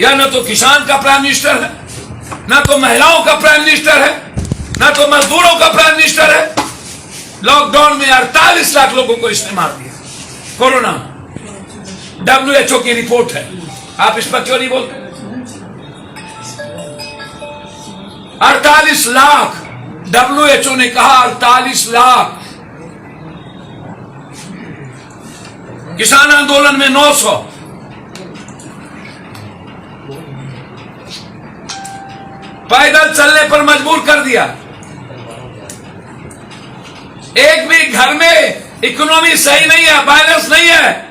या न तो किसान का प्राइम मिनिस्टर है, न तो महिलाओं का प्राइम मिनिस्टर है, न तो मजदूरों का प्राइम मिनिस्टर है। लॉकडाउन में 48 लाख लोगों को इसने मार दिया कोरोना। WHO की रिपोर्ट है, आप इस पर क्यों नहीं बोलते? 48 लाख, WHO ने कहा 48 लाख। किसान आंदोलन में 900, पैदल चलने पर मजबूर कर दिया। एक भी घर में इकोनॉमी सही नहीं है, बैलेंस नहीं है,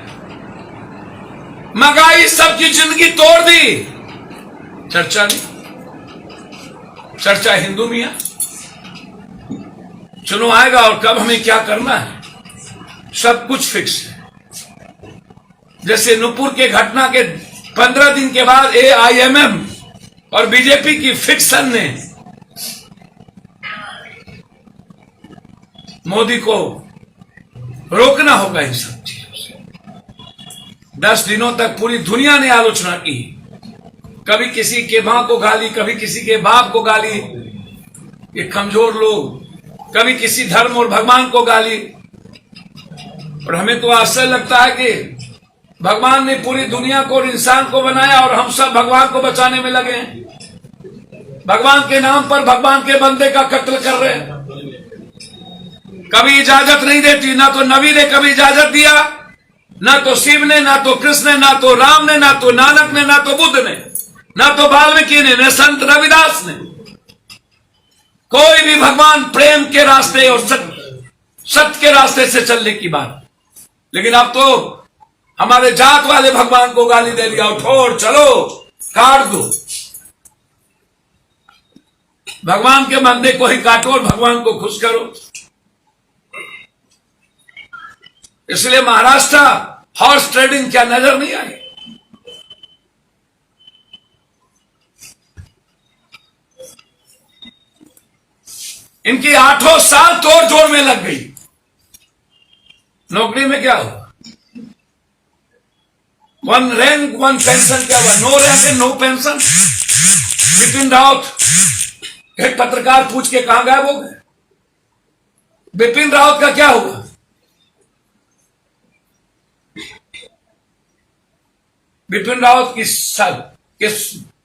महंगाई सबकी जिंदगी तोड़ दी। चर्चा नहीं, चर्चा हिंदू मियां। चुनाव आएगा और कब हमें क्या करना है सब कुछ फिक्स है। जैसे नूपुर के घटना के 15 दिन के बाद AIMM और बीजेपी की फिक्सन ने मोदी को रोकना होगा इन सब चीजों से। 10 दिनों तक पूरी दुनिया ने आलोचना की, कभी किसी के मां को गाली, कभी किसी के बाप को गाली, ये कमजोर लोग, कभी किसी धर्म और भगवान को गाली। और हमें तो आश्चर्य लगता है कि भगवान ने पूरी दुनिया को और इंसान को बनाया और हम सब भगवान को बचाने में लगे हैं। भगवान के नाम पर भगवान के बंदे का कत्ल कर रहे हैं। कभी इजाजत नहीं देती, ना तो नबी ने कभी इजाजत दिया, ना तो शिव ने, ना तो कृष्ण ने, ना तो राम ने, ना तो नानक ने, ना तो बुद्ध ने, ना तो वाल्मीकि ने, न संत रविदास ने। कोई भी भगवान प्रेम के रास्ते और सत्य के रास्ते से चलने की बात। लेकिन अब तो हमारे जात वाले भगवान को गाली दे दिया, उठो और चलो काट दो। भगवान के बंदे को ही काटो और भगवान को खुश करो। इसलिए महाराष्ट्र हॉर्स ट्रेडिंग क्या नजर नहीं आई? इनकी 8 साल तोड़ जोड़ में लग गई। नौकरी में क्या हुआ? 1 रैंक 1 पेंशन क्या हुआ? No rank and no pension. Bipin Rawat, एक पत्रकार पूछ के कहां गायब हो गए? बिपिन रावत का क्या हुआ? बिपिन रावत की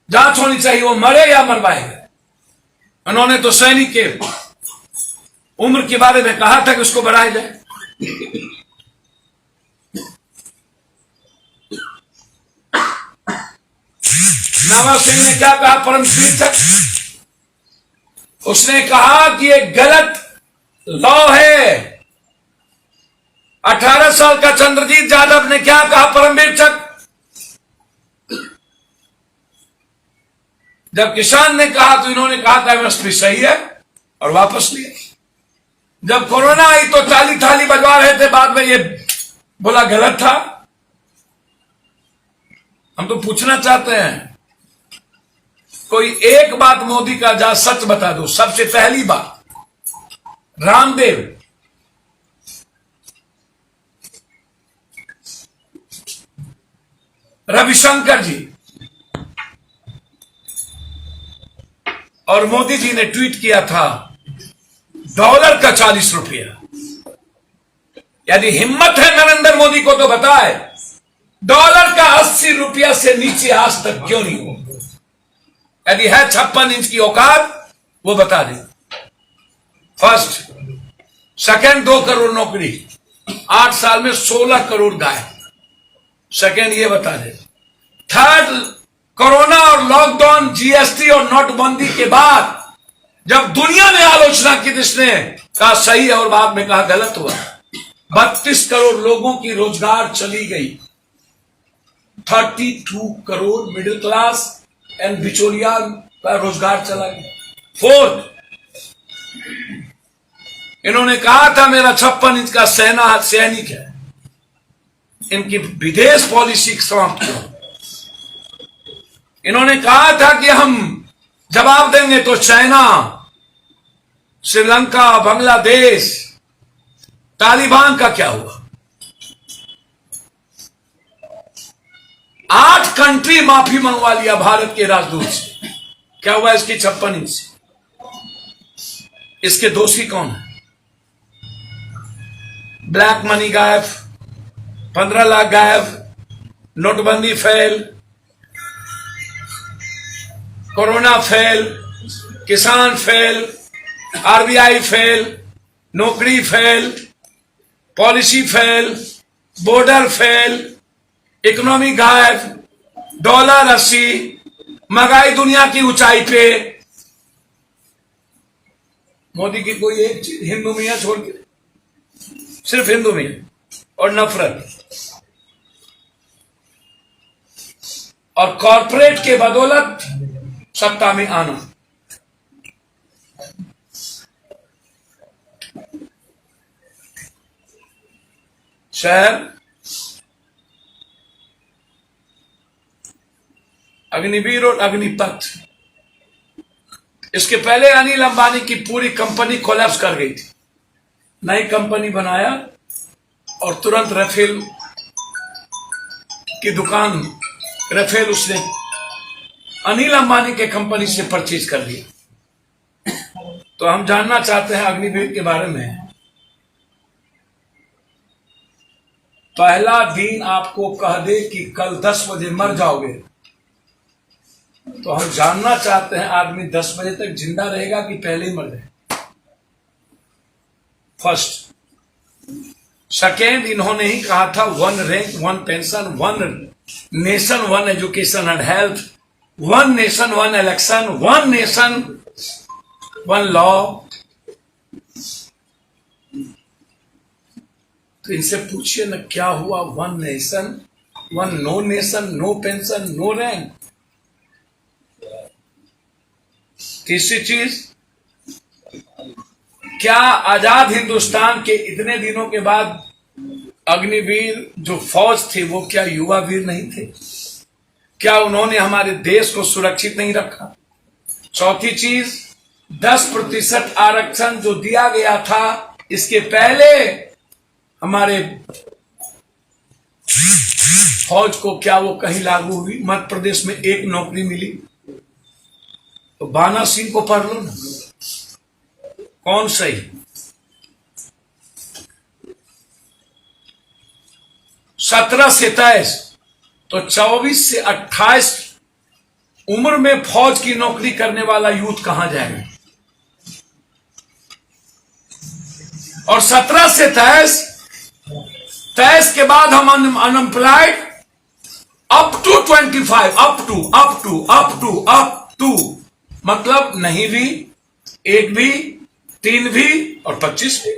जांच होनी चाहिए, वो मरे या मरवाए गए। उन्होंने तो सैनिक के उम्र के बारे में कहा था कि उसको बढ़ाया जाए। नवाज सिंह ने क्या कहा? परमवीर तक उसने कहा कि ये गलत लॉ है। 18 साल का चंद्रजीत यादव ने क्या कहा? परमवीर तक। जब किसान ने कहा तो इन्होंने कहा था एमएसपी सही है और वापस लिया। जब कोरोना आई तो ताली थाली बजवा रहे थे, बाद में ये बोला गलत था। हम तो पूछना चाहते हैं, कोई एक बात मोदी का जा सच बता दो। सबसे पहली बात, रामदेव रविशंकर जी और मोदी जी ने ट्वीट किया था डॉलर का 40 रुपया। यदि हिम्मत है नरेंद्र मोदी को तो बताए डॉलर का 80 रुपया से नीचे आज तक क्यों नहीं हो? यदि है 56 इंच की औकात वो बता दे। फर्स्ट, सेकंड 2 करोड़ नौकरी, 8 साल में 16 करोड़ गायब। सेकंड ये बता दे। थर्ड, कोरोना और लॉकडाउन, जीएसटी और नोटबंदी के बाद जब दुनिया ने आलोचना की, जिसने कहा सही है और बाद में कहा गलत हुआ, 32 करोड़ लोगों की रोजगार चली गई। 32 करोड़ मिडिल क्लास एंड बिचौलिया का रोजगार चला गया। फोर्थ, इन्होंने कहा था मेरा 56 इंच का सेना सैनिक है। इनकी विदेश पॉलिसी समाप्त करो। इन्होंने कहा था कि हम जवाब देंगे तो चाइना, श्रीलंका, बांग्लादेश, तालिबान का क्या हुआ? 8 कंट्री माफी मंगवा लिया भारत के राजदूत से। क्या हुआ इसकी 56 इंच से? इसके दोषी कौन है? ब्लैक मनी गायब, 15 लाख गायब, नोटबंदी फेल, कोरोना फेल, किसान फेल, आरबीआई फेल, नौकरी fail, policy fail, border fail, economy गायब, डॉलर 80, महंगाई दुनिया की ऊंचाई पे। मोदी की कोई एक चीज हिंदू मियां छोड़ के, सिर्फ हिंदू मियां और नफरत और कॉरपोरेट के बदौलत सत्ता में आना। शहर अग्निवीर और अग्निपथ, इसके पहले अनिल अंबानी की पूरी कंपनी कोलैप्स कर गई थी। नई कंपनी बनाया और तुरंत राफेल की दुकान, राफेल उसने अनिल अंबानी के कंपनी से परचेज कर लिया। तो हम जानना चाहते हैं अग्निवीर के बारे में। पहला दिन आपको कह दे कि कल 10 बजे मर जाओगे, तो हम जानना चाहते हैं आदमी 10 बजे तक जिंदा रहेगा कि पहले ही मर जाए। फर्स्ट। सेकेंड, इन्होंने ही कहा था 1 rank 1 pension, 1 nation 1 education and health, 1 nation 1 election, 1 nation 1 law. तो इनसे पूछिए ना क्या हुआ 1 nation 1 no nation, no pension, no rank. तीसरी चीज, क्या आजाद हिंदुस्तान के इतने दिनों के बाद अग्निवीर जो फौज थे वो क्या युवा वीर नहीं थे? क्या उन्होंने हमारे देश को सुरक्षित नहीं रखा? चौथी चीज, 10% आरक्षण जो दिया गया था, इसके पहले हमारे फौज को क्या वो कहीं लागू हुई? मध्य प्रदेश में 1 नौकरी मिली। तो बाना सिंह को पढ़ लो ना, कौन सही? 17 से 23, तो 24 से 28 उम्र में फौज की नौकरी करने वाला यूथ कहां जाएगा? और 17 से 23 के बाद हम unemployed up to 25, up to मतलब नहीं भी, 1 भी, 3 भी और 25 भी।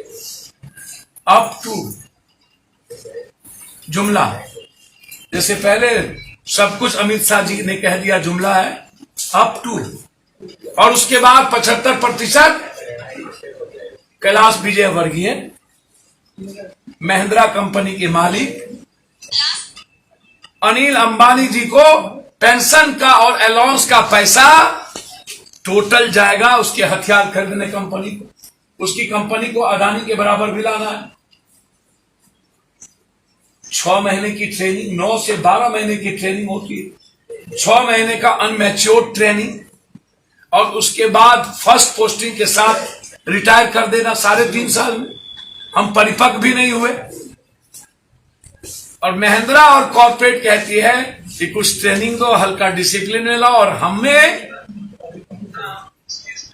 अप टू जुमला है, जैसे पहले सब कुछ अमित शाह जी ने कह दिया जुमला है, अप टू। और उसके बाद 75% कैलाश विजयवर्गीय, महिंद्रा कंपनी के मालिक, अनिल अंबानी जी को पेंशन का और अलाउंस का पैसा टोटल जाएगा उसके हथियार खरीदने कंपनी को। उसकी कंपनी को अदानी के बराबर भी लाना है। 6 महीने की ट्रेनिंग, 9 से 12 महीने की ट्रेनिंग होती है, 6 महीने का अनमैच्योर्ड ट्रेनिंग, और उसके बाद फर्स्ट पोस्टिंग के साथ रिटायर कर देना 3.5 साल में। हम परिपक्व भी नहीं हुए। और महिंद्रा और कॉर्पोरेट कहती है कि कुछ ट्रेनिंग दो, हल्का डिसिप्लिन में लाओ, और हमें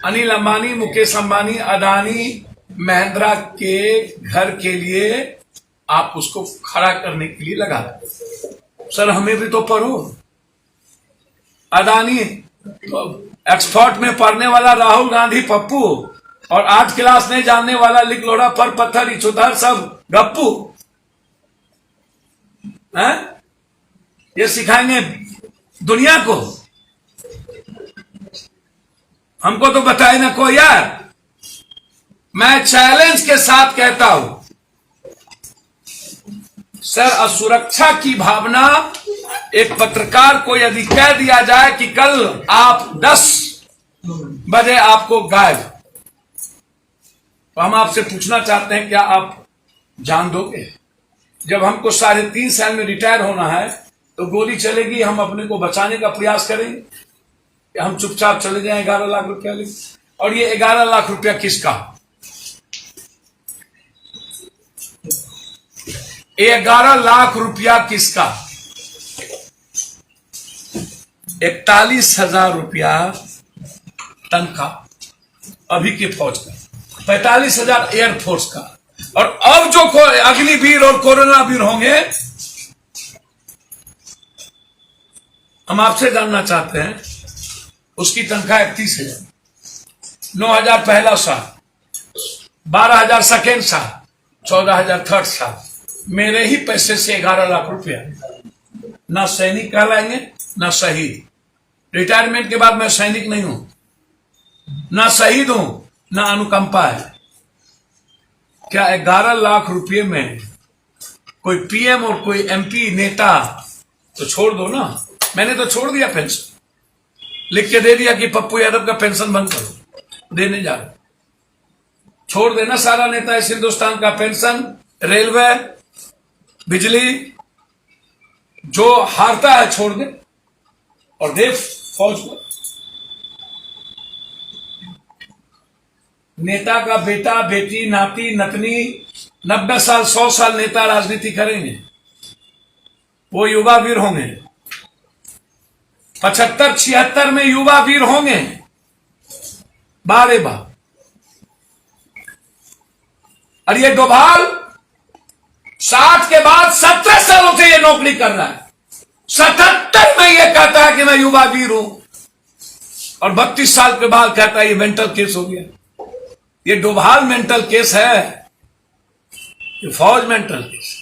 अनिल अंबानी, मुकेश अंबानी, अदानी, महिंद्रा के घर के लिए आप उसको खड़ा करने के लिए लगा। सर हमें भी तो पढ़ो। अदानी तो एक्सपर्ट में पढ़ने वाला राहुल गांधी पप्पू, और 8 क्लास नहीं जानने वाला लिख लोड़ा पर पत्थर इछुदार सब गप्पू है? ये सिखाएंगे दुनिया को? हमको तो बताए ना कोई यार। मैं चैलेंज के साथ कहता हूं सर, असुरक्षा की भावना, एक पत्रकार को यदि कह दिया जाए कि कल आप 10 बजे आपको गायब, तो हम आपसे पूछना चाहते हैं क्या आप जान दोगे? जब हमको 3.5 साल में रिटायर होना है, तो गोली चलेगी, हम अपने को बचाने का प्रयास करेंगे कि हम चुपचाप चले जाएं 11 लाख रुपया ले। और ये 11 लाख रुपया किसका? ये 11 लाख रुपया किसका? 41,000 रुपया तनख्वाह अभी के फौज का, 45,000 एयरफोर्स का, और अब जो अग्निवीर और कोरोना वीर होंगे, हम आपसे जानना चाहते हैं उसकी तनख्वाह 31,000, 9,000 पहला साल, 12,000 सेकेंड साल, 14,000 थर्ड साल, मेरे ही पैसे से 11 लाख रुपया। ना सैनिक कहलाएंगे ना शहीद। रिटायरमेंट के बाद मैं सैनिक नहीं हूं, ना शहीद हूं, ना अनुकंपा है। क्या 11 लाख रुपये में कोई पीएम और कोई एमपी नेता तो छोड़ दो ना। मैंने तो छोड़ दिया पेंशन, लिख के दे दिया कि पप्पू यादव का पेंशन बंद करो, देने जा रहे। छोड़ देना सारा नेता इस हिंदुस्तान का पेंशन, रेलवे, बिजली, जो हारता है छोड़ दे और दे फौज को। नेता का बेटा, बेटी, नाती, नतनी 90 साल 100 साल नेता राजनीति करेंगे, वो युवा वीर होंगे। 75-76 में युवा वीर होंगे, बारे बा। और ये डोभाल 60 के बाद 17 सालों से ये नौकरी कर रहा है, 77 में ये कहता है कि मैं युवा वीर हूं, और 32 साल के बाद कहता है ये मेंटल केस हो गया। ये डोभाल मेंटल केस है, ये फौज मेंटल केस।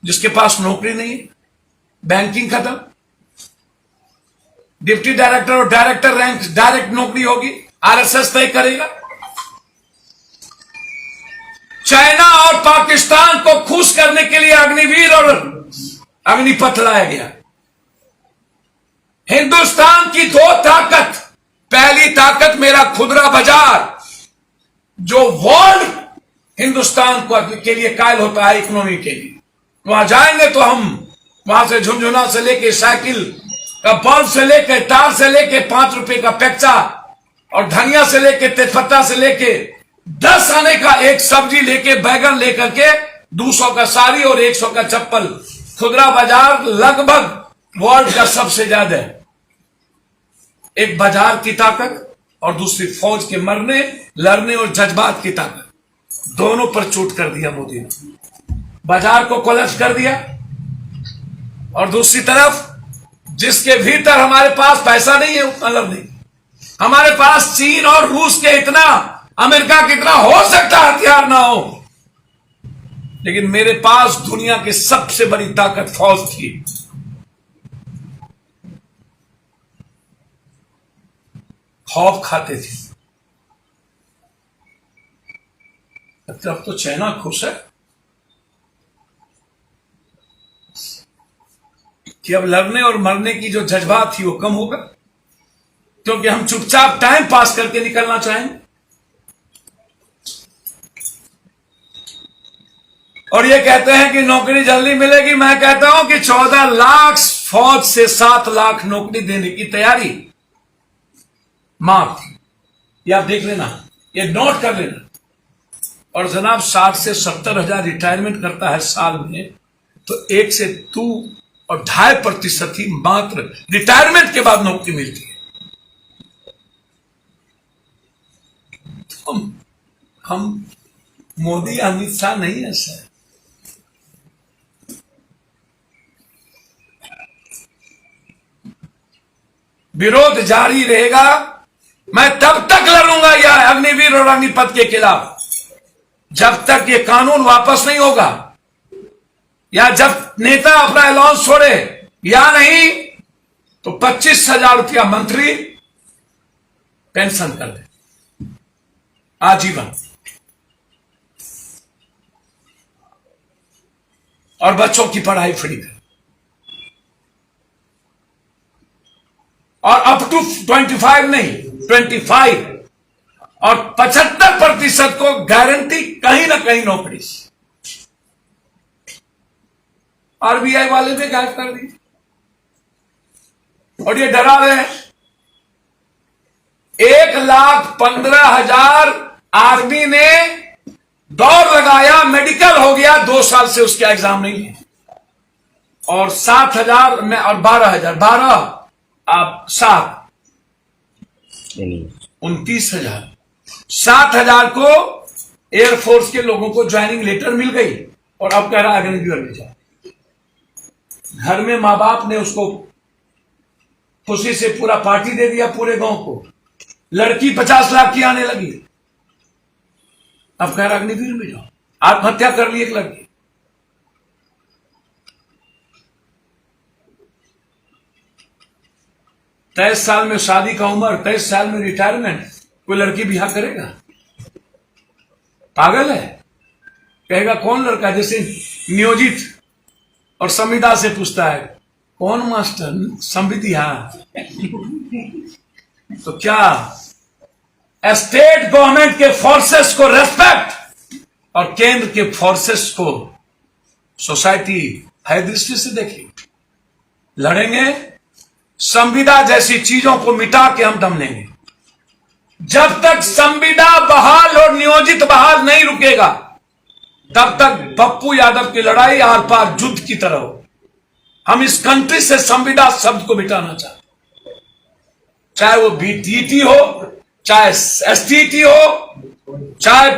जिसके पास नौकरी नहीं है, बैंकिंग खत्म, डिप्टी डायरेक्टर और डायरेक्टर रैंक डायरेक्ट नौकरी होगी, आरएसएस तय करेगा। चाइना और पाकिस्तान को खुश करने के लिए अग्निवीर और अग्निपथ लाया गया। हिंदुस्तान की दो ताकत, पहली ताकत मेरा खुदरा बाजार, जो वर्ल्ड हिंदुस्तान को के लिए कायल होता है इकोनॉमी के लिए। वहां जाएंगे तो हम वहां से झुनझुना से लेके साइकिल का बल्ब से लेके तार से लेके 5 रुपए का पैक्चा और धनिया से लेके तेजपत्ता से लेके 10 आने का एक सब्जी लेके बैगन लेकर के 200 का साड़ी और 100 का चप्पल। खुदरा बाजार लगभग वर्ल्ड का सबसे ज्यादा है। एक बाजार की ताकत और दूसरी फौज के मरने लड़ने और जज्बात की ताकत, दोनों पर चोट कर दिया मोदी ने। बाजार को कोलैप्स कर दिया, और दूसरी तरफ जिसके भीतर हमारे पास पैसा नहीं है उतना लड़ने, हमारे पास चीन और रूस के इतना, अमेरिका कितना हो सकता हथियार ना हो, लेकिन मेरे पास दुनिया की सबसे बड़ी ताकत फौज थी। खौफ खाते थे। अब तो चाइना खुश है कि अब लड़ने और मरने की जो जज्बात थी वो कम होगा, क्योंकि हम चुपचाप टाइम पास करके निकलना चाहेंगे। और ये कहते हैं कि नौकरी जल्दी मिलेगी। मैं कहता हूं कि 14 लाख फौज से 7 लाख नौकरी देने की तैयारी माफ थी। ये आप देख लेना, ये नोट कर लेना। और जनाब 60 से 70 हजार रिटायरमेंट करता है साल में, तो 1 से 2 और 2.5% ही मात्र रिटायरमेंट के बाद नौकरी मिलती है। तो हम मोदी अमित शाह नहीं है सर। विरोध जारी रहेगा। मैं तब तक लड़ूंगा यह अग्निवीर और अग्निपथ के खिलाफ जब तक ये कानून वापस नहीं होगा, या जब नेता अपना अलाउंस छोड़े, या नहीं तो 25,000 रुपया मंथली पेंशन कर दे आजीवन, और बच्चों की पढ़ाई फ्री कर, और अप टू 25 नहीं 25, और 75% को गारंटी कहीं ना कहीं नौकरी। आरबीआई वाले ने गायब कर दी और ये डरा रहे हैं। 1,15,000 आर्मी ने दौड़ लगाया, मेडिकल हो गया, 2 साल से उसका एग्जाम नहीं है। और 7,000 में और 12,000 12 आप 7 29,000 7,000 को एयरफोर्स के लोगों को ज्वाइनिंग लेटर मिल गई और अब कह रहा अग्निवीर में जाओ। घर में माँ बाप ने उसको खुशी से पूरा पार्टी दे दिया पूरे गांव को। लड़की 50 लाख की आने लगी, अब कह रहा अग्निवीर में जाओ। आत्महत्या कर ली एक लड़की। तेईस साल में शादी का उम्र, 23 साल में रिटायरमेंट, कोई लड़की बिहार करेगा? पागल है। कहेगा कौन लड़का? जैसे नियोजित और संविदा से पूछता है कौन मास्टर? संविदा। तो क्या स्टेट गवर्नमेंट के फोर्सेस को रेस्पेक्ट और केंद्र के फोर्सेस को सोसाइटी है दृष्टि से देखी। लड़ेंगे, संविदा जैसी चीजों को मिटा के हम दम लेंगे। जब तक संविदा बहाल और नियोजित बहाल नहीं रुकेगा तब तक पप्पू यादव की लड़ाई आर पार युद्ध की तरह हो। हम इस कंट्री से संविदा शब्द को मिटाना चाहते, चाहे वो बीटीटी हो, चाहे एसटीटी हो, चाहे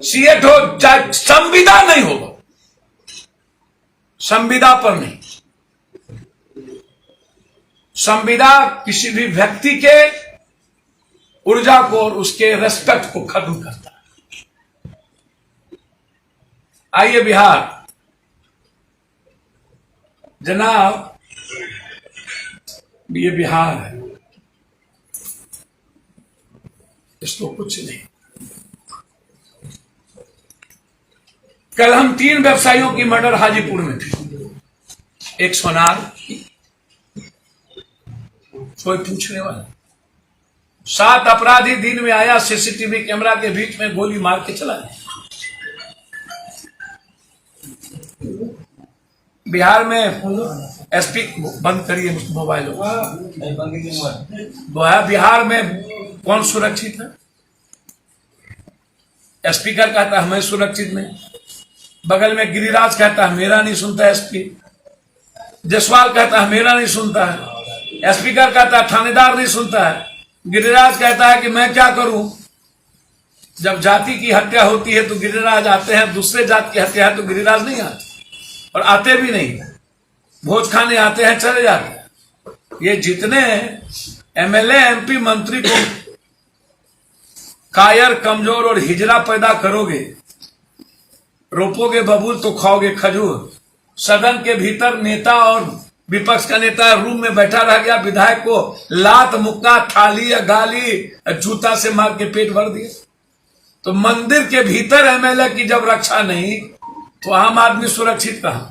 सीएट हो, चाहे संविदा नहीं होगा। संविदा पर नहीं। संविदा किसी भी व्यक्ति के ऊर्जा को और उसके रेस्पेक्ट को खत्म करता है। आइए बिहार जनाब, ये बिहार है, इसको कुछ नहीं। कल हम 3 व्यवसायियों की मर्डर हाजीपुर में थे। एक सोनार, कोई पूछने वाला। 7 अपराधी दिन में आया, सीसीटीवी कैमरा के बीच में गोली मार के चला गया। बिहार में एसपी बंद करिए मोबाइल। बिहार में कौन सुरक्षित है? स्पीकर कहता है मैं सुरक्षित नहीं, बगल में गिरिराज कहता है मेरा नहीं सुनता एसपी, जसवाल कहता है मेरा नहीं सुनता है, स्पीकर कहता है थानेदार नहीं सुनता है, गिरिराज कहता है कि मैं क्या करूं। जब जाति की हत्या होती है तो गिरिराज आते हैं, दूसरे जात की हत्या है तो गिरिराज नहीं आते और आते भी नहीं, भोज खाने आते हैं, चले जाते हैं। ये जितने एमएलए एमपी मंत्री को कायर, कमजोर और हिजड़ा पैदा करोगे, रोपोगे बबूल तो खाओगे खजूर। सदन के भीतर नेता और विपक्ष का नेता रूम में बैठा रह गया, विधायक को लात मुक्का, थाली या गाली, जूता से मार के पेट भर दिया। तो मंदिर के भीतर एमएलए की जब रक्षा नहीं तो आम आदमी सुरक्षित कहां?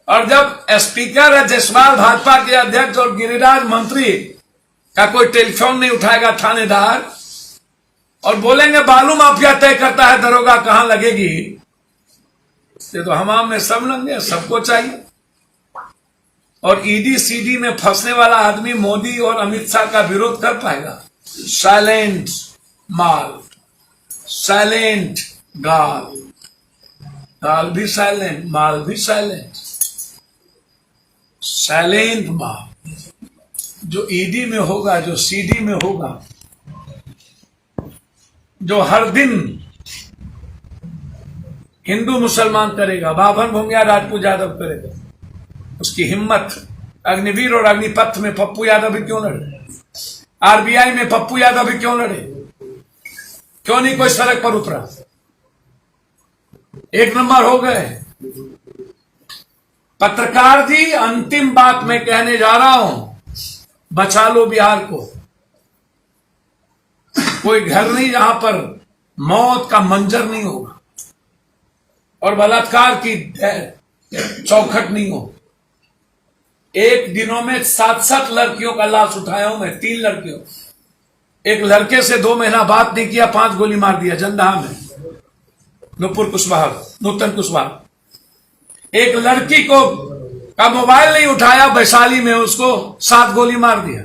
और जब स्पीकर है जसवाल भाजपा के अध्यक्ष और गिरिराज मंत्री का कोई टेलीफोन नहीं उठाएगा थानेदार, और बोलेंगे बालू माफिया तय करता है दरोगा कहां लगेगी, ये तो हमाम में सब लंगे, सबको चाहिए। और ईडी सीडी में फंसने वाला आदमी मोदी और अमित शाह का विरोध कर पाएगा? साइलेंट माल, साइलेंट गाल, गाल भी साइलेंट, माल भी साइलेंट, साइलेंट माल। जो ईडी में होगा, जो सीडी में होगा, जो हर दिन हिंदू मुसलमान करेगा, बाभन भूंगिया राजपूत यादव करेगा, उसकी हिम्मत। अग्निवीर और अग्निपथ में पप्पू यादव भी क्यों लड़े? आरबीआई में पप्पू यादव भी क्यों लड़े? क्यों नहीं कोई सड़क पर उतरा? 1 नंबर हो गए। पत्रकार जी, अंतिम बात मैं कहने जा रहा हूं, बचा लो बिहार को। कोई घर नहीं जहां पर मौत का मंजर नहीं होगा और बलात्कार की चौखट नहीं हो। 1 दिनों में 7-7 लड़कियों का लाश उठाया हूं मैं, 3 लड़कियों। एक लड़के से 2 महीना बात नहीं किया, 5 गोली मार दिया जंदहा में, नूपुर कुशवाहा, नूतन कुशवाहा। एक लड़की को का मोबाइल नहीं उठाया, वैशाली में उसको 7 गोली मार दिया।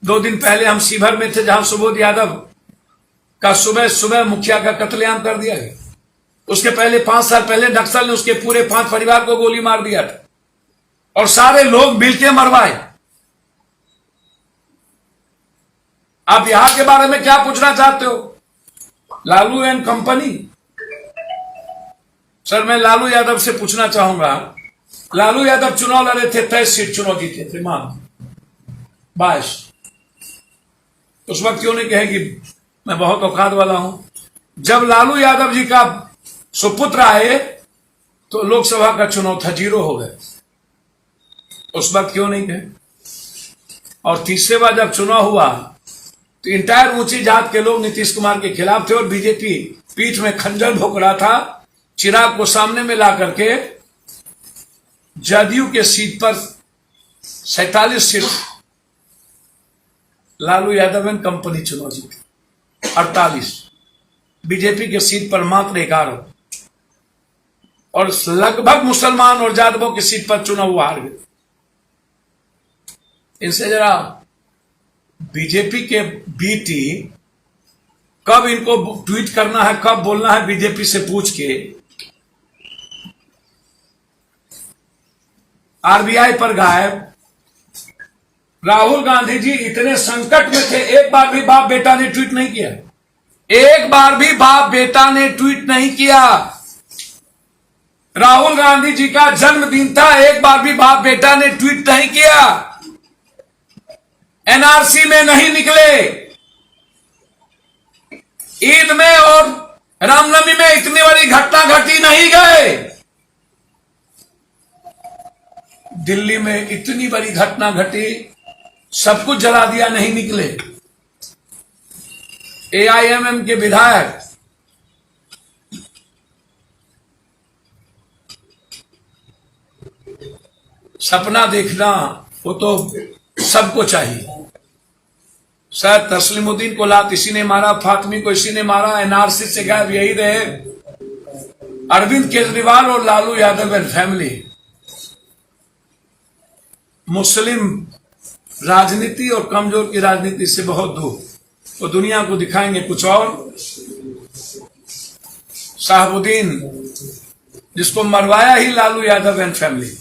2 दिन पहले हम शिवहर में थे, जहां सुबोध यादव का सुबह सुबह मुखिया का कत्लेआम कर दिया गया। उसके पहले 5 साल पहले नक्सल ने उसके पूरे 5 परिवार को गोली मार दिया था और सारे लोग मिलकर मरवाए। आप बिहार के बारे में क्या पूछना चाहते हो? Lalu and company. सर, मैं लालू यादव से पूछना चाहूंगा, लालू यादव चुनाव लड़े थे, 23 सीट चुनाव जीते थे, मान 22। उस वक्त क्यों नहीं कहे कि मैं बहुत औकात वाला हूं? जब लालू यादव जी का सुपुत्र आए तो लोकसभा का चुनाव था, 0 हो गए। उस वक्त क्यों नहीं कहे? और तीसरे बार जब चुनाव हुआ तो इंटायर ऊंची जात के लोग नीतीश कुमार के खिलाफ थे और बीजेपी पीठ में खंजर भोंक रहा था। चिराग को सामने में ला करके जदयू के सीट पर 47 seat Lalu Yadav and company चुनाव जीती, 48 बीजेपी के सीट पर मात्र 11 और लगभग मुसलमान और यादवों की सीट पर चुनाव हार गए। इनसे जरा बीजेपी के बीटी कब इनको ट्वीट करना है, कब बोलना है, बीजेपी से पूछ के आरबीआई पर गायब। राहुल गांधी जी इतने संकट में थे, एक बार भी बाप बेटा ने ट्वीट नहीं किया, एक बार भी बाप बेटा ने ट्वीट नहीं किया। राहुल गांधी जी का जन्मदिन था, एक बार भी बाप बेटा ने ट्वीट नहीं किया। एनआरसी में नहीं निकले, ईद में और रामनवमी में इतनी बड़ी घटना घटी नहीं गए, दिल्ली में इतनी बड़ी घटना घटी, सब कुछ जला दिया, नहीं निकले। एआईएमएम के विधायक सपना देखना वो तो सबको चाहिए। शायद तस्लीमुद्दीन को लात इसी ने मारा, फातमी को इसी ने मारा, एनआरसी से गायब यही रहे। अरविंद केजरीवाल और लालू यादव एंड फैमिली मुस्लिम राजनीति और कमजोर की राजनीति से बहुत दूर, वो दुनिया को दिखाएंगे कुछ और। शाहबुद्दीन जिसको मरवाया ही लालू यादव एंड फैमिली,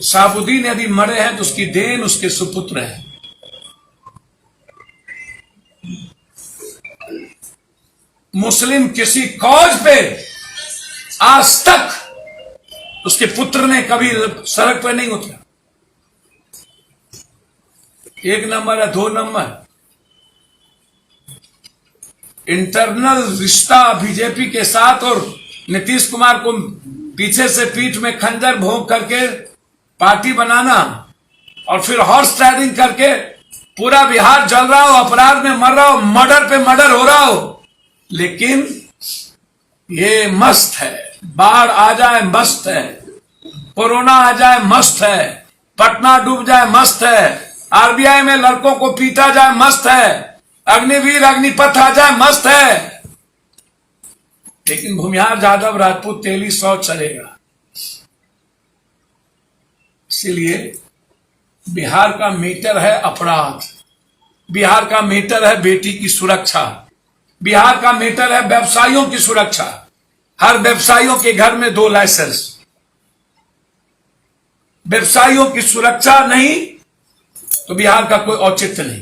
शाहबुद्दीन यदि मरे हैं तो उसकी देन उसके सुपुत्र हैं। मुस्लिम किसी कॉज पे आज तक उसके पुत्र ने कभी सड़क पर नहीं उतरा। 1 नंबर है, 2 नंबर इंटरनल रिश्ता बीजेपी के साथ और नीतीश कुमार को पीछे से पीठ में खंजर भोंक करके पार्टी बनाना और फिर हॉर्स राइडिंग करके पूरा बिहार जल रहा हो, अपराध में मर रहा हो, मर्डर पे मर्डर हो रहा हो, लेकिन ये मस्त है। बाढ़ आ जाए मस्त है, कोरोना आ जाए मस्त है, पटना डूब जाए मस्त है, आरबीआई में लड़कों को पीटा जाए मस्त है, अग्निवीर अग्निपथ आ जाए मस्त है, लेकिन भूमिहार यादव राजपूत तेली 100 चलेगा। इसीलिए बिहार का मीटर है अपराध, बिहार का मीटर है बेटी की सुरक्षा, बिहार का मीटर है व्यवसायियों की सुरक्षा। हर व्यवसायियों के घर में 2 लाइसेंस। व्यवसायियों की सुरक्षा नहीं तो बिहार का कोई औचित्य नहीं।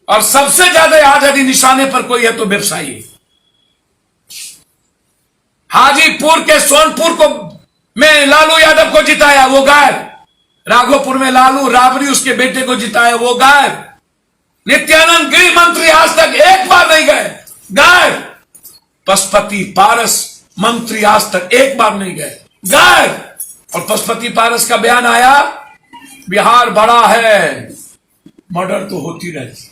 और सबसे ज्यादा आजादी निशाने पर कोई है तो व्यवसायी। हाजीपुर के सोनपुर को में लालू यादव को जिताया, वो गायब। राघोपुर में लालू राबड़ी उसके बेटे को जिताया, वो गायब। नित्यानंद गृह मंत्री आज तक एक बार नहीं गए, गायब। पशुपति पारस मंत्री आज तक एक बार नहीं गए, गायब। और पशुपति पारस का बयान आया, बिहार बड़ा है, मर्डर तो होती रहती।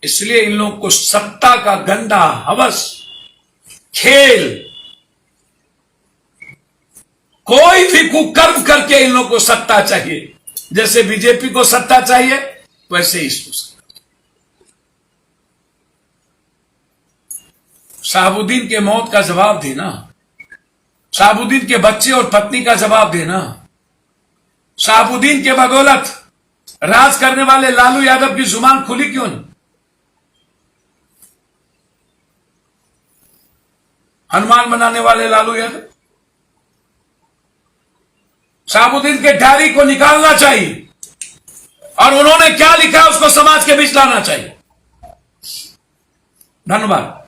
इसलिए इन लोगों को सत्ता का गंदा हवस, खेल कोई भी कुकर्म करके इन लोगों को सत्ता चाहिए। जैसे बीजेपी को सत्ता चाहिए वैसे ही इसको सत्ता। शहाबुद्दीन के मौत का जवाब देना, शहाबुद्दीन के बच्चे और पत्नी का जवाब देना, शहाबुद्दीन के बदौलत राज करने वाले लालू यादव की जुबान खुली क्यों नहीं? हनुमान बनाने वाले लालू यादव, शहाबुद्दीन के डायरी को निकालना चाहिए और उन्होंने क्या लिखा उसको समाज के बीच लाना चाहिए। धन्यवाद।